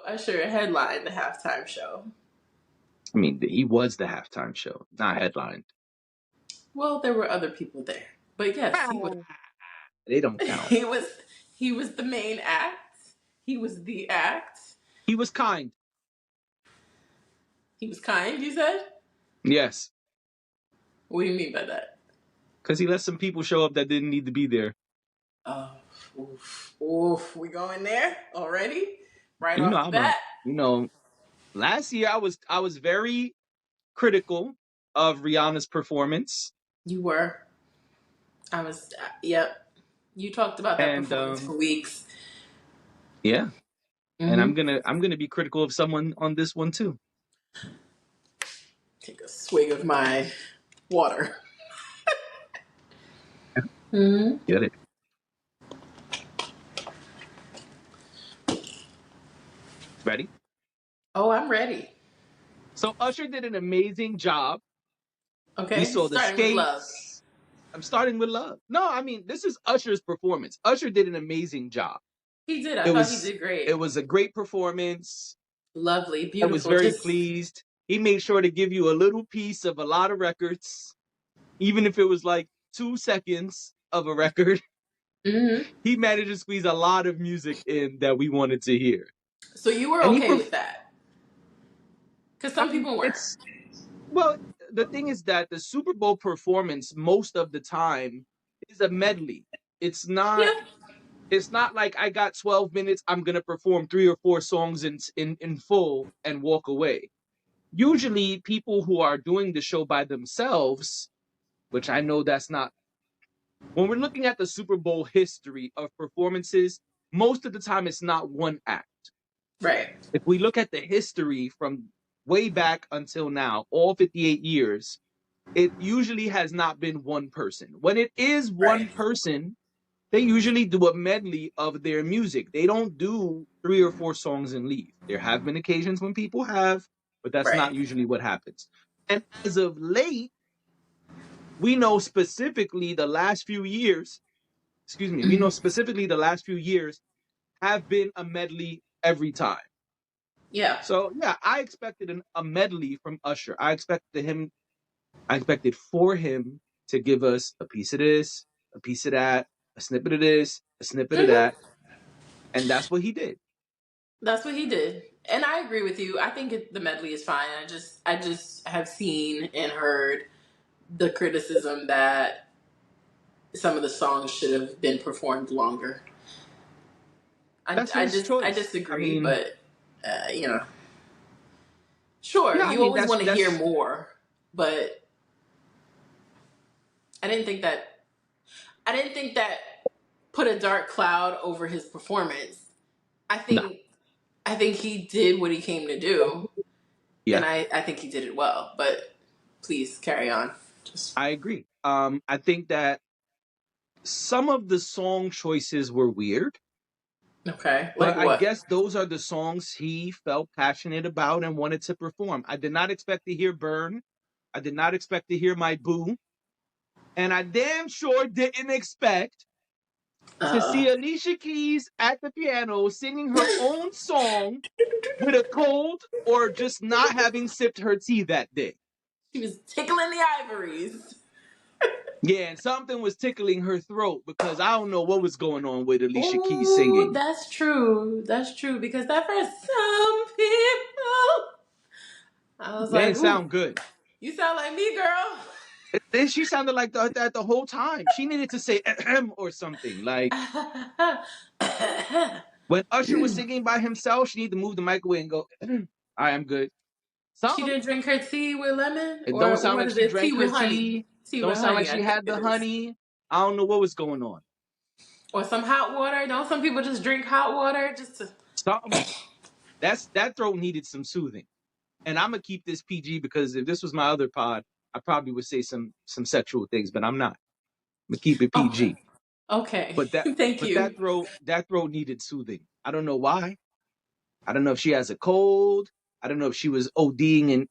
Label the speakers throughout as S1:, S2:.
S1: Usher headlined the halftime show.
S2: I mean, he was the halftime show, not headlined.
S1: Well, there were other people there, but yes, he was.
S2: They don't count.
S1: He was. He was the main act. He was the act.
S2: He was kind.
S1: He was kind. You said.
S2: Yes.
S1: What do you mean by that?
S2: Because he let some people show up that didn't need to be there.
S1: Oh, oof. We going there already? Right
S2: You know,
S1: off the bat.
S2: Last year I was very critical of Rihanna's performance.
S1: You were. I was. Yep. You talked about that performance for weeks.
S2: Yeah. Mm-hmm. And I'm gonna be critical of someone on this one too.
S1: Take a swig of my water. Mm-hmm.
S2: Get it. Ready?
S1: Oh, I'm ready.
S2: So Usher did an amazing job.
S1: Okay.
S2: We saw the skates. I'm starting with love. No, I mean, this is Usher's performance. Usher did an amazing job.
S1: He did. I thought he did great.
S2: It was a great performance.
S1: Lovely, beautiful.
S2: I was very pleased. He made sure to give you a little piece of a lot of records, even if it was like 2 seconds of a record.
S1: Mm-hmm.
S2: He managed to squeeze a lot of music in that we wanted to hear.
S1: So you were okay with that? Because some people weren't.
S2: Well, the thing is that the Super Bowl performance most of the time is a medley. It's not. Yeah. It's not like I got 12 minutes. I'm gonna perform 3 or 4 songs in full and walk away. Usually, people who are doing the show by themselves, which I know that's not. When we're looking at the Super Bowl history of performances, most of the time it's not one act.
S1: Right.
S2: If we look at the history from way back until now, all 58 years, it usually has not been one person. When it is one person, they usually do a medley of their music. They don't do 3 or 4 songs and leave. There have been occasions when people have, but that's not usually what happens. And as of late, we know specifically the last few years, we know specifically the last few years have been a medley every time.
S1: Yeah.
S2: So, yeah, I expected a medley from Usher. I expected for him to give us a piece of this, a piece of that, a snippet of this, a snippet of that. And that's what he did.
S1: That's what he did. And I agree with you. I think the medley is fine. I just have seen and heard the criticism that some of the songs should have been performed longer. I disagree, but sure, yeah, you always want to hear more, but I didn't think that put a dark cloud over his performance. I think he did what he came to do. Yeah. And I think he did it well, but please carry on.
S2: I agree. I think that some of the song choices were weird.
S1: Okay.
S2: But I guess those are the songs he felt passionate about and wanted to perform. I did not expect to hear Burn. I did not expect to hear My Boo. And I damn sure didn't expect to see Alicia Keys at the piano singing her own song with a cold or just not having sipped her tea that day.
S1: She was tickling the ivories.
S2: Yeah, and something was tickling her throat because I don't know what was going on with Alicia Keys singing.
S1: That's true. Because that first some people, I was
S2: like, didn't sound good.
S1: You sound like me, girl.
S2: Then she sounded like that the whole time. She needed to say ahem or something. Like when Usher was singing by himself, she needed to move the mic away and go, I am good.
S1: She didn't drink her tea with lemon?
S2: It don't sound like she drank her tea. Don't sound like she had the honey. I don't know what was going on.
S1: Or some hot water. Don't some people just drink hot water just to...
S2: Something. That throat needed some soothing. And I'm going to keep this PG because if this was my other pod, I probably would say some sexual things, but I'm not. I'm going to keep it PG.
S1: Okay.
S2: But
S1: Thank you.
S2: That throat needed soothing. I don't know why. I don't know if she has a cold. I don't know if she was ODing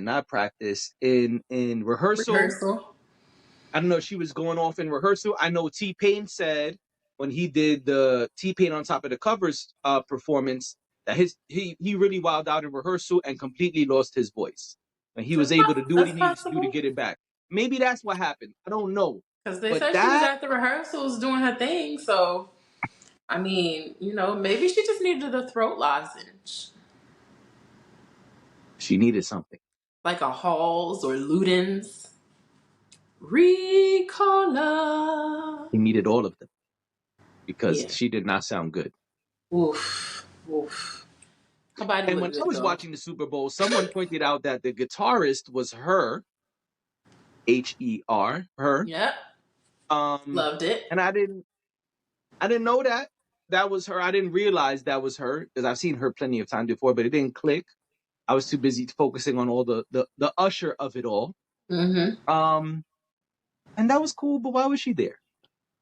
S2: not practice, in rehearsal. I don't know if she was going off in rehearsal. I know T-Pain said when he did the T-Pain on Top of the Covers performance, that he really wilded out in rehearsal and completely lost his voice. And he was able to do what he
S1: That's
S2: needed to do to
S1: possible.
S2: get it back. Maybe that's what happened. I don't know.
S1: Because they
S2: But
S1: said she was
S2: that,
S1: at the rehearsals doing her thing. So, I mean, maybe she just needed a throat lozenge.
S2: she needed something.
S1: Like a Halls or Luden's. Ricola.
S2: He needed all of them because
S1: Yeah.
S2: she did not sound good.
S1: Oof. Oof. Her body
S2: And when
S1: looked
S2: I
S1: good,
S2: was
S1: though.
S2: watching the Super Bowl, someone pointed out that the guitarist was her, her.
S1: Yep.
S2: Um,
S1: Loved it.
S2: and I didn't know that was her. I didn't realize that was her because I've seen her plenty of times before, but it didn't click. I was too busy focusing on all the usher of it all.
S1: Mm-hmm.
S2: Um, and that was cool, but why was she there?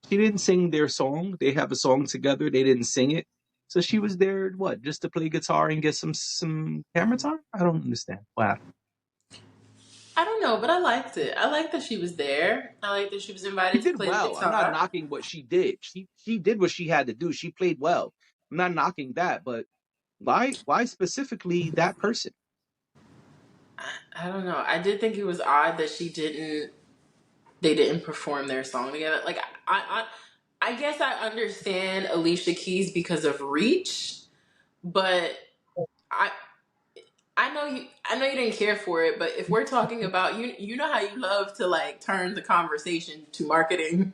S2: She didn't sing their song. They have a song together. They didn't sing it. So she was there, what, just to play guitar and get some camera time? I don't understand what happened.
S1: I don't know, but I liked it. I liked that she was there. I liked that she was
S2: She
S1: invited to
S2: did
S1: play the
S2: well. I'm not
S1: guitar.
S2: knocking what she did. She did what she had to do. She played well. I'm not knocking that, but why specifically that person?
S1: I don't know. I did think it was odd that they didn't perform their song together. Like I guess I understand Alicia Keys because of reach, but I I know you didn't care for it, but if we're talking about you know how you love to like turn the conversation to marketing.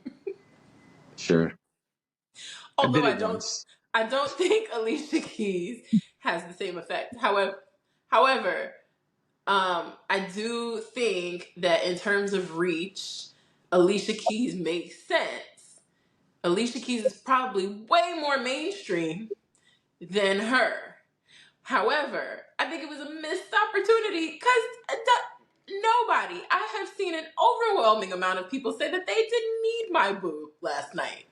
S2: Sure. I
S1: Although
S2: did it once.
S1: I don't think Alicia Keys has the same effect. However, I do think that in terms of reach, Alicia Keys makes sense. Alicia Keys is probably way more mainstream than her. However, I think it was a missed opportunity because nobody, I have seen an overwhelming amount of people say that they didn't need my boo last night.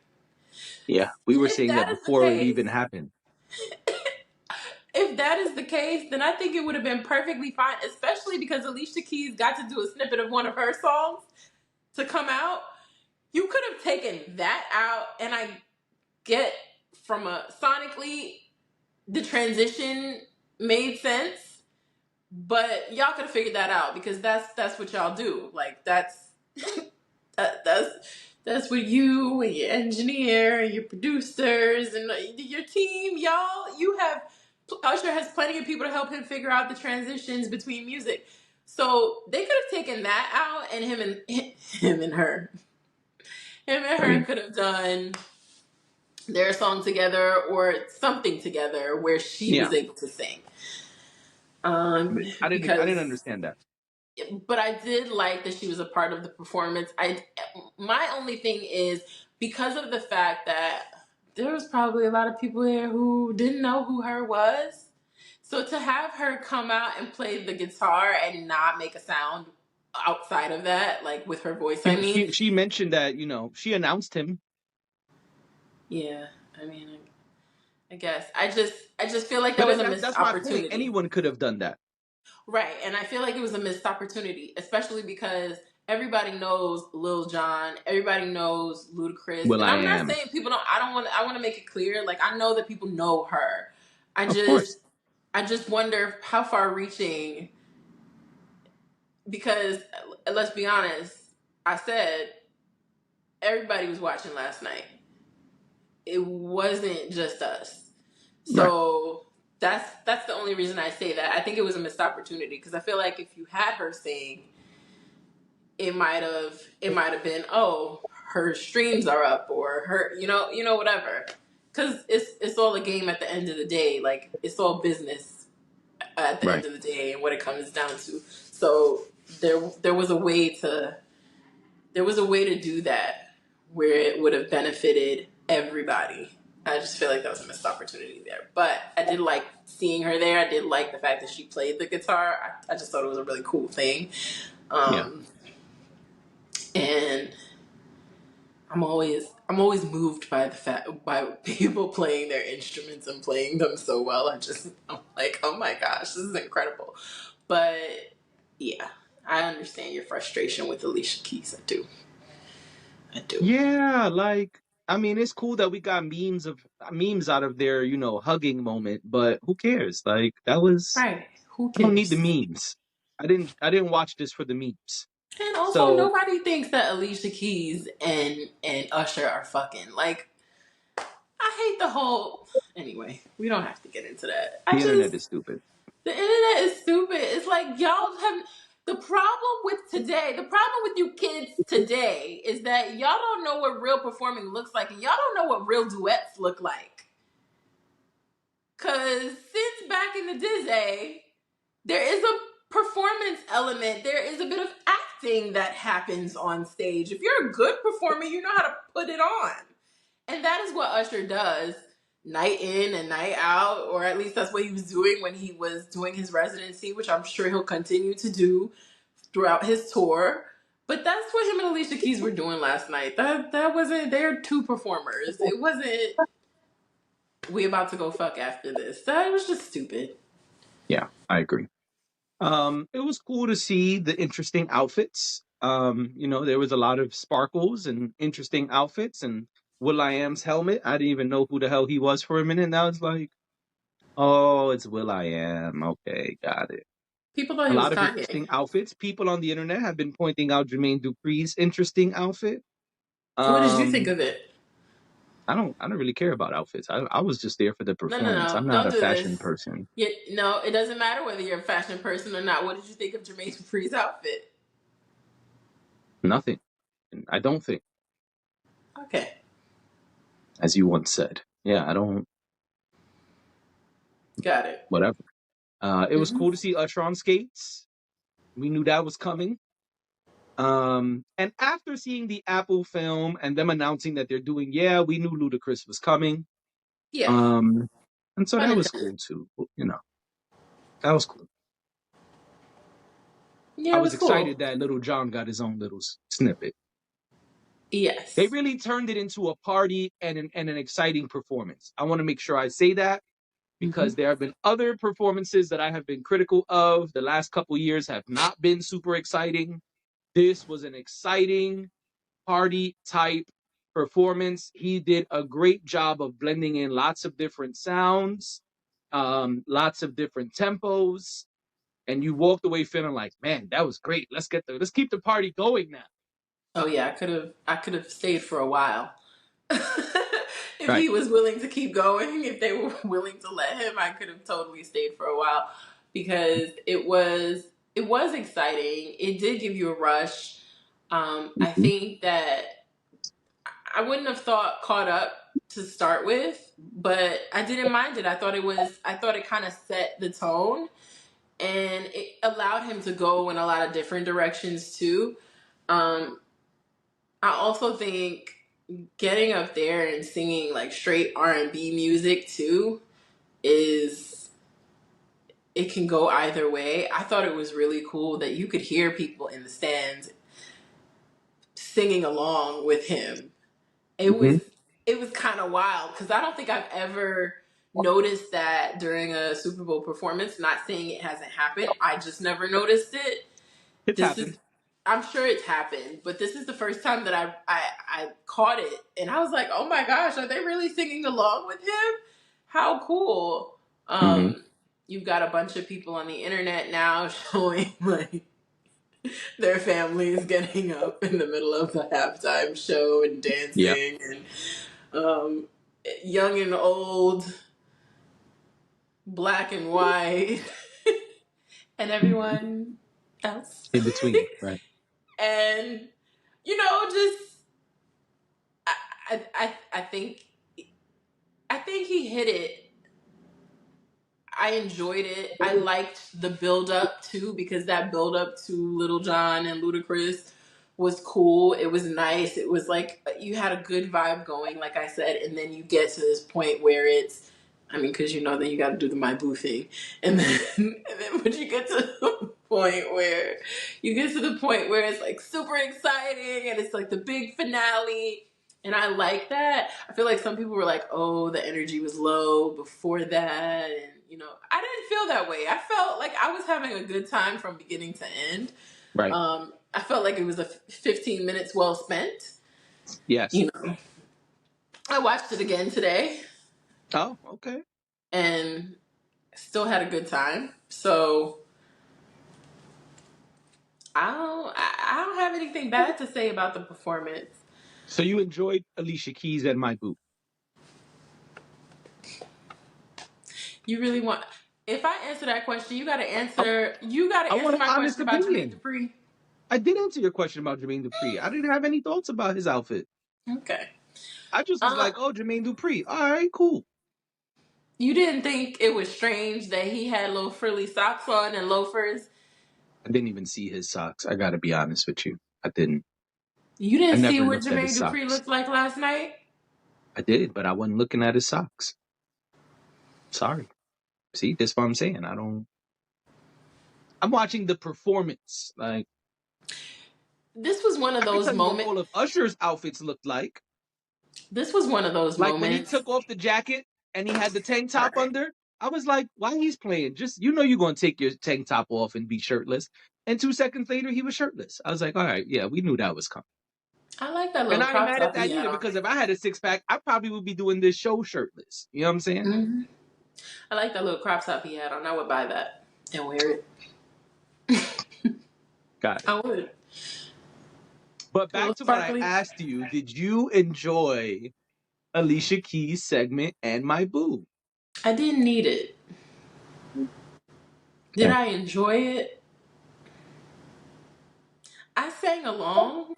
S2: Yeah, we were
S1: If
S2: saying that
S1: that is the
S2: before it even
S1: case,
S2: happened.
S1: if that is the case, then I think it would have been perfectly fine, especially because Alicia Keys got to do a snippet of one of her songs to come out. You could have taken that out, and I get from a sonically, the transition made sense, but y'all could have figured that out because that's what y'all do. Like that's what you and your engineer and your producers and your team, y'all. You have Usher has plenty of people to help him figure out the transitions between music. So they could have taken that out, and him and
S2: I
S1: her
S2: mean,
S1: could have done their song together or something together where she
S2: yeah,
S1: was able to sing.
S2: but I didn't
S1: Because
S2: understand that.
S1: but I did like that she was a part of the performance. My only thing is because of the fact that there was probably a lot of people there who didn't know who her was. So to have her come out and play the guitar and not make a sound outside of that, like with her voice, I
S2: She
S1: mean,
S2: she, she mentioned that she announced him.
S1: yeah, I mean, I guess I just feel like that
S2: But
S1: was a
S2: that's
S1: missed
S2: that's my point.
S1: opportunity.
S2: Anyone could have done that.
S1: Right, and I feel like it was a missed opportunity, especially because everybody knows Lil Jon, everybody knows Ludacris,
S2: Will
S1: and
S2: I
S1: I'm not
S2: am,
S1: saying people don't. I don't want. I want to make it clear. Like I know that people know her. I
S2: of course.
S1: just, I just wonder how far reaching. Because let's be honest, I said everybody was watching last night. It wasn't just us.
S2: Right.
S1: So that's the only reason I say that. I think it was a missed opportunity because I feel like if you had her sing it might have been, oh, her streams are up or her whatever, because it's all a game at the end of the day. Like it's all business at the end
S2: Right.
S1: of the day and what it comes down to. So there was a way to do that where it would have benefited everybody. I just feel like that was a missed opportunity there, but I did like seeing her there. I did like the fact that she played the guitar. I just thought it was a really cool thing.
S2: Yeah.
S1: um and I'm always moved by the fact by people playing their instruments and playing them so well. I'm like, oh my gosh, this is incredible. But yeah, I understand your frustration with Alicia Keys. I do.
S2: Yeah, like I mean, it's cool that we got memes out of their, hugging moment, but who cares? Like that was
S1: Right. Who
S2: I don't need the
S1: cares?
S2: memes. I didn't watch this for the memes.
S1: And also,
S2: So
S1: nobody thinks that Alicia Keys and Usher are fucking. Like, I hate the whole. Anyway, we don't have to get into that.
S2: the internet is stupid.
S1: The internet is stupid. It's like y'all have the problem with today. The problem with you kids today is that y'all don't know what real performing looks like, and y'all don't know what real duets look like. Cause since back in the Disney, there is a performance element. There is a bit of acting that happens on stage. If you're a good performer, you know how to put it on. And that is what Usher does night in and night out, or at least that's what he was doing when he was doing his residency, which I'm sure he'll continue to do throughout his tour. But that's what him and Alicia Keys were doing last night. That wasn't, they're two performers. It wasn't, we about to go fuck after this. That was just stupid.
S2: Yeah, I agree. It was cool to see the interesting outfits. There was a lot of sparkles and interesting outfits, and will.i.am's helmet. I didn't even know who the hell he was for a minute. And I was like, oh, it's will.i.am. Okay, got it.
S1: People thought
S2: A
S1: he was
S2: lot of
S1: Kanye.
S2: interesting outfits. People on the internet have been pointing out Jermaine Dupri's interesting outfit.
S1: What did you think
S2: Um,
S1: of it?
S2: I don't really care about outfits. I was just there for the
S1: No, no,
S2: performance. I'm
S1: no.
S2: not
S1: Don't
S2: a
S1: do
S2: fashion
S1: this.
S2: person.
S1: No, it doesn't matter whether you're a fashion person or not. What did you think of Jermaine Dupri's outfit?
S2: Nothing. And I don't think,
S1: Okay.
S2: as you once said. Yeah, I don't.
S1: Got it.
S2: Whatever. It was
S1: Hmm.
S2: cool to see Usher on skates. We knew that was coming. And after seeing the Apple film and them announcing that they're doing, yeah, we knew Ludacris was coming.
S1: Yeah.
S2: Um, and so
S1: Pun
S2: that was
S1: intended.
S2: cool too. That was cool. I
S1: Yeah, it
S2: was
S1: was cool.
S2: excited that Little John got his own little snippet. They
S1: Yes.
S2: really turned it into a party and an exciting performance. I want to make sure I say that
S1: Hmm.
S2: because there have been other performances that I have been critical of. The last couple years have not been super exciting. This was an exciting party type performance. He did a great job of blending in lots of different sounds, lots of different tempos, and you walked away feeling like, man, that was great. Let's keep the party going now.
S1: Oh yeah, I could have stayed for a while. If
S2: Right.
S1: he was willing to keep going, if they were willing to let him, I could have totally stayed for a while because it was exciting. It did give you a rush. I
S2: Mhm.
S1: think that I wouldn't have thought caught up to start with, but I didn't mind it. I thought it kind of set the tone and it allowed him to go in a lot of different directions too. Um, I also think getting up there and singing like straight R&B music too is it can go either way. I thought it was really cool that you could hear people in the stands singing along with him. It was
S2: Mhm.
S1: it was kind of wild because I don't think I've ever noticed that during a Super Bowl performance. Not saying it hasn't happened. I just never noticed it.
S2: It's
S1: This is
S2: happened.
S1: I'm sure it's happened, but this is the first time that I caught it, and I was like, "Oh my gosh, are they really singing along with him? How cool!"
S2: Hmm.
S1: You've got a bunch of people on the internet now showing like their families getting up in the middle of the halftime show and
S2: Yeah.
S1: dancing, and um, young and old, black and white, and everyone else,
S2: In between. Right.
S1: and just I think he hit it. I enjoyed it. I liked the build up too because that build up to Little John and Ludacris was cool. It was nice. It was like you had a good vibe going, like I said, and then you get to this point where it's, I mean, because then you got to do the my boo thing, and then but you get to the point where it's like super exciting and it's like the big finale. And I like that. I feel like some people were like, "Oh, the energy was low before that," and I didn't feel that way. I felt like I was having a good time from beginning to end.
S2: Right.
S1: I felt like it was a 15 minutes well spent.
S2: Yes.
S1: You know, I watched it again today
S2: Oh, okay.
S1: and still had a good time. So I don't have anything bad to say about the performance.
S2: So you enjoyed Alicia Keys and My Boo.
S1: You really want? If I answer that question, you got to
S2: I,
S1: answer. You got to
S2: I
S1: answer
S2: want an
S1: my
S2: honest
S1: question about Jermaine
S2: opinion.
S1: Dupri.
S2: I did answer your question about Jermaine Dupri. I didn't have any thoughts about his outfit.
S1: Okay.
S2: I just was
S1: Uh,
S2: like, oh, Jermaine Dupri. All right, cool.
S1: you didn't think it was strange that he had little frilly socks on and loafers?
S2: I didn't even see his socks. I got to be honest with you. I didn't.
S1: You
S2: I
S1: didn't see
S2: never
S1: what
S2: looked at
S1: Jermaine
S2: his
S1: Dupri
S2: socks.
S1: looked like last night?
S2: I did, but I wasn't looking at his socks. Sorry. See, that's what I'm saying. I'm watching the performance. Like,
S1: This was one of
S2: I can
S1: those
S2: tell you what
S1: moments.
S2: all of Usher's outfits looked like.
S1: This was one of those
S2: Like when he
S1: moments.
S2: took off the jacket and he had the tank top under, I was like, why he's playing? Just, you're going to take your tank top off and be shirtless. And 2 seconds later, he was shirtless. I was like, all right, yeah, we knew that was coming.
S1: I like that
S2: And
S1: little
S2: I ain't
S1: crop
S2: mad at
S1: top he
S2: that
S1: had
S2: either
S1: on.
S2: because if I had a six pack, I probably would be doing this show shirtless. You know what I'm saying?
S1: Mm-hmm. I like that little crop top he had on. I would buy that and wear it.
S2: Got it.
S1: I would.
S2: But
S1: A little
S2: back to what I
S1: sparkly.
S2: asked you, did you enjoy Alicia Keys' segment and My Boo?
S1: I didn't need it. Did
S2: Okay.
S1: I enjoy it? I sang along.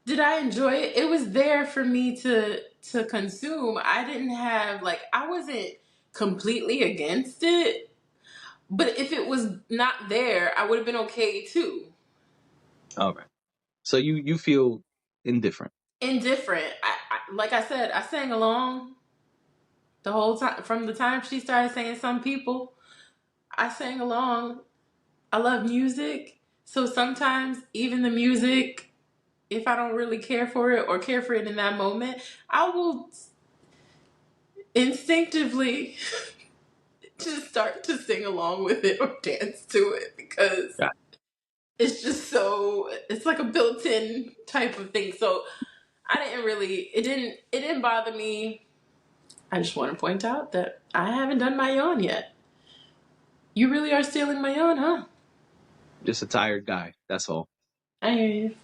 S1: Did I enjoy it? It was there for me to consume. I didn't have like I wasn't completely against it, but if it was not there, I would have been okay too.
S2: All right. So you feel indifferent.
S1: Indifferent. Like I said, I sang along the whole time from the time she started saying some people. I sang along. I love music, so sometimes even the music, if I don't really care for it or care for it in that moment, I will instinctively just start to sing along with it or dance to it because
S2: Yeah.
S1: it's just so it's like a built-in type of thing. So I didn't really it didn't bother me. I just want to point out that I haven't done my yawn yet. You really are stealing my yawn, huh?
S2: Just a tired guy. That's all.
S1: I hear you.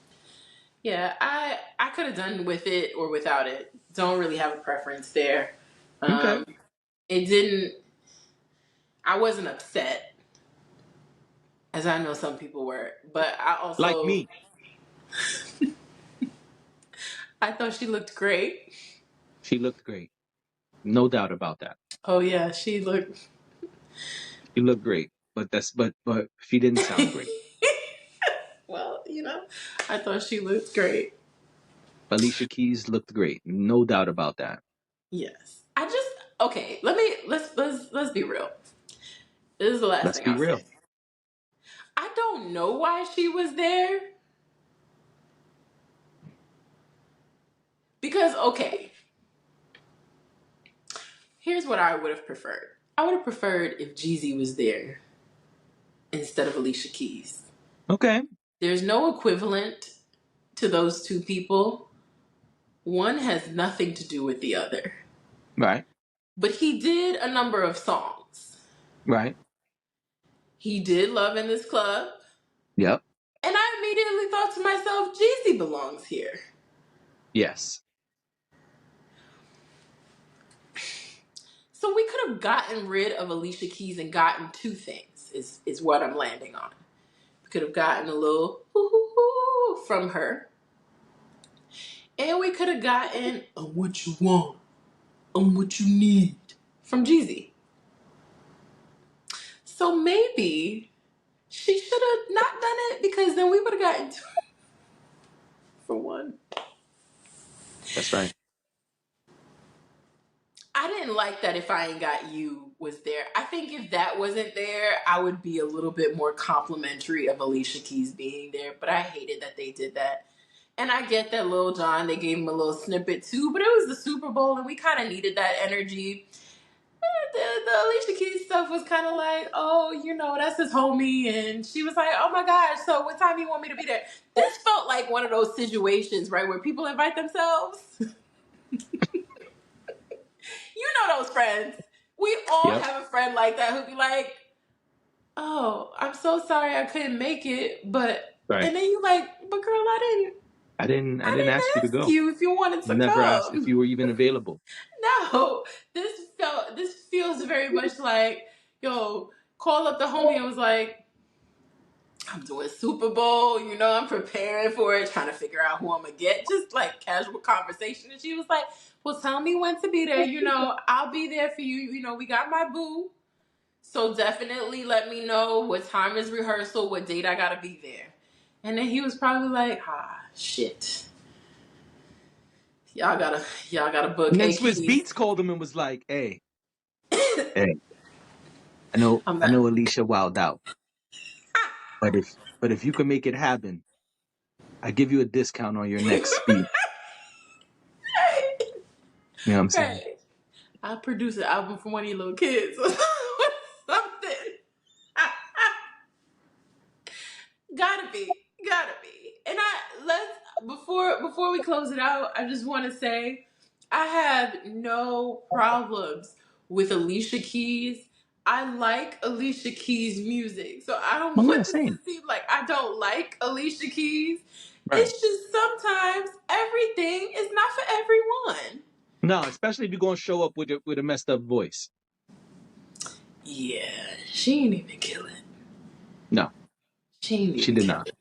S1: Yeah, I could have done with it or without it. Don't really have a preference there.
S2: Okay.
S1: Um, it didn't. I wasn't upset, as I know some people were, but
S2: Like me.
S1: I thought she looked great.
S2: She looked great. No doubt about that.
S1: Oh yeah, she looked.
S2: She looked great. But she didn't sound great.
S1: Well, I thought she looked great.
S2: Alicia Keys looked great. No doubt about that.
S1: Yes, I just okay. Let's be real. This is the last
S2: Let's
S1: thing
S2: be
S1: I'll
S2: real.
S1: say. I don't know why she was there because okay, here's what I would have preferred. I would have preferred if Jeezy was there instead of Alicia Keys.
S2: Okay.
S1: There's no equivalent to those two people. One has nothing to do with the other.
S2: Right.
S1: But he did a number of songs.
S2: Right.
S1: He did Love in This Club.
S2: Yep.
S1: And I immediately thought to myself, Jeezy belongs here.
S2: Yes.
S1: So we could have gotten rid of Alicia Keys and gotten two things, is what I'm landing on. We could have gotten a little hoo-hoo-hoo from her. And we could have gotten what you want, what you need from Jeezy. So maybe she should have not done it because then we would have gotten two for one.
S2: That's right.
S1: I didn't like that If I Ain't Got You was there. I think if that wasn't there, I would be a little bit more complimentary of Alicia Keys being there. But I hated that they did that. And I get that Lil Jon, they gave him a little snippet too, but it was the Super Bowl and we kind of needed that energy. the Alicia Keys stuff was kind of like, oh, that's his homie, and she was like, oh my gosh, so what time do you want me to be there? This felt like one of those situations, right, where people invite themselves. Those friends. We all
S2: Yep.
S1: have a friend like that who'd be like, oh, I'm so sorry I couldn't make it, but
S2: Right.
S1: and then you like, but girl,
S2: I didn't
S1: I
S2: ask you to
S1: didn't ask
S2: go.
S1: you if you wanted to
S2: Never asked if
S1: come.
S2: you were even available.
S1: No, this feels very much like, yo, call up the homie and was like, I'm doing Super Bowl, I'm preparing for it, trying to figure out who I'm gonna get, just like casual conversation. And she was like, well, tell me when to be there, I'll be there for you. We got my boo. So definitely let me know what time is rehearsal, what date I gotta be there. And then he was probably like, shit. Y'all gotta book
S2: And then
S1: A
S2: Swiss
S1: Keys.
S2: Beats called him and was like, hey, I know
S1: I'm
S2: I
S1: not.
S2: know Alicia wowed out, but if you can make it happen, I give you a discount on your next speed. You know what I'm saying?
S1: Right. I produce an album for one of your little kids or something. Gotta be. And before we close it out, I just want to say I have no problems with Alicia Keys. I like Alicia Keys music, so I don't
S2: Oh yeah,
S1: want this to
S2: same.
S1: seem like I don't like Alicia Keys.
S2: Right.
S1: It's just sometimes everything is not for everyone.
S2: No, especially if you're gonna show up with a messed up voice.
S1: Yeah, she ain't even kill it.
S2: No,
S1: She ain't
S2: she
S1: even
S2: did
S1: kill
S2: not.
S1: it.